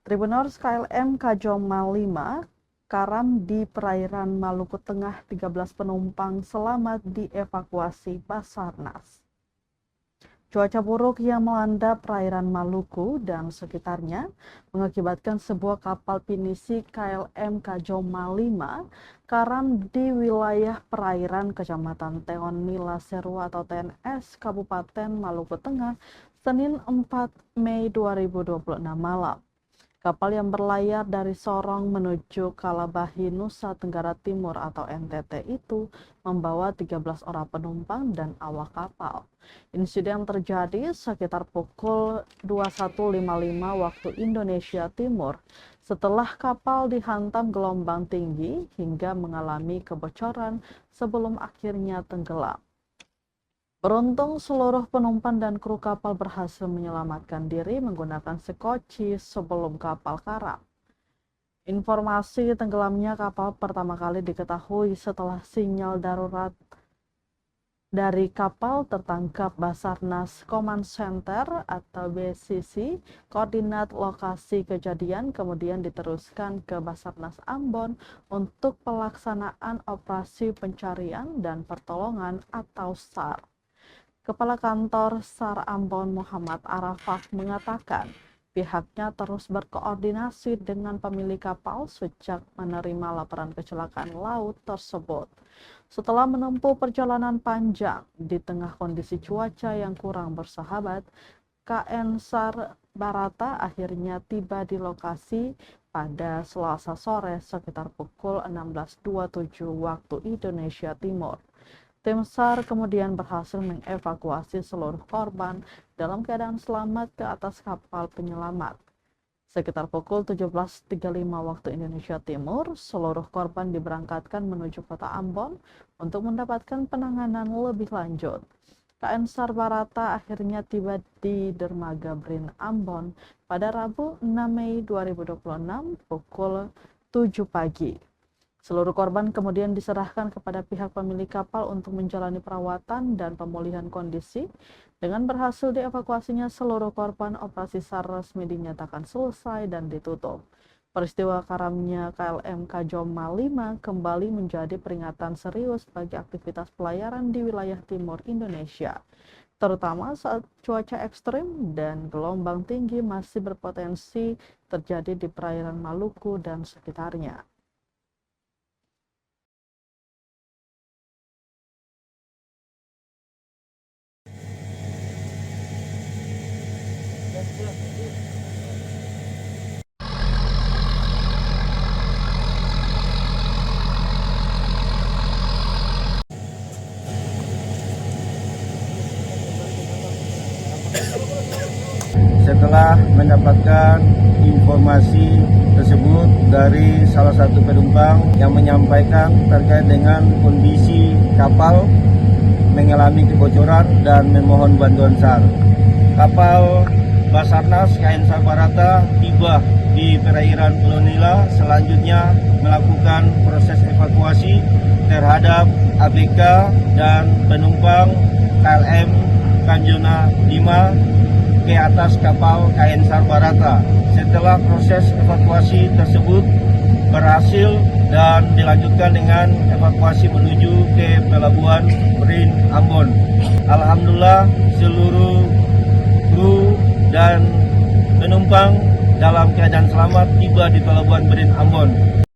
Tribuners KLM Kajoma 5 karam di perairan Maluku Tengah, 13 penumpang selamat dievakuasi Basarnas. Cuaca buruk yang melanda perairan Maluku dan sekitarnya mengakibatkan sebuah kapal pinisi KLM Kajoma 5 karam di wilayah perairan Kecamatan Teon Mila Seru atau TNS Kabupaten Maluku Tengah, Senin 4 Mei 2026 malam. Kapal yang berlayar dari Sorong menuju Kalabahi, Nusa Tenggara Timur atau NTT itu membawa 13 orang penumpang dan awak kapal. Insiden terjadi sekitar pukul 21.55 waktu Indonesia Timur setelah kapal dihantam gelombang tinggi hingga mengalami kebocoran sebelum akhirnya tenggelam. Beruntung seluruh penumpang dan kru kapal berhasil menyelamatkan diri menggunakan sekoci sebelum kapal karam. Informasi tenggelamnya kapal pertama kali diketahui setelah sinyal darurat dari kapal tertangkap Basarnas Command Center atau BCC. Koordinat lokasi kejadian kemudian diteruskan ke Basarnas Ambon untuk pelaksanaan operasi pencarian dan pertolongan atau SAR. Kepala Kantor SAR Ambon Muhammad Arafah mengatakan pihaknya terus berkoordinasi dengan pemilik kapal sejak menerima laporan kecelakaan laut tersebut. Setelah menempuh perjalanan panjang di tengah kondisi cuaca yang kurang bersahabat, KN SAR Barata akhirnya tiba di lokasi pada Selasa sore sekitar pukul 16.27 waktu Indonesia Timur. Tim SAR kemudian berhasil mengevakuasi seluruh korban dalam keadaan selamat ke atas kapal penyelamat. Sekitar pukul 17.35 waktu Indonesia Timur, seluruh korban diberangkatkan menuju kota Ambon untuk mendapatkan penanganan lebih lanjut. KN SAR Barata akhirnya tiba di dermaga Brin Ambon pada Rabu 6 Mei 2026 pukul 7 pagi. Seluruh korban kemudian diserahkan kepada pihak pemilik kapal untuk menjalani perawatan dan pemulihan kondisi. Dengan berhasil dievakuasinya seluruh korban, operasi SAR resmi dinyatakan selesai dan ditutup. Peristiwa karamnya KLM Kajoma 5 kembali menjadi peringatan serius bagi aktivitas pelayaran di wilayah timur Indonesia, terutama saat cuaca ekstrim dan gelombang tinggi masih berpotensi terjadi di perairan Maluku dan sekitarnya. Setelah mendapatkan informasi tersebut dari salah satu penumpang yang menyampaikan terkait dengan kondisi kapal mengalami kebocoran dan memohon bantuan SAR. Kapal Basarnas KN SAR Barata tiba di perairan Pulau Nila, selanjutnya melakukan proses evakuasi terhadap ABK dan penumpang KLM Kajoma 5 ke atas kapal KN SAR Barata. Setelah proses evakuasi tersebut berhasil dan dilanjutkan dengan evakuasi menuju ke pelabuhan Brin Ambon. Alhamdulillah seluruh kru dan penumpang dalam keadaan selamat tiba di pelabuhan Brin Ambon.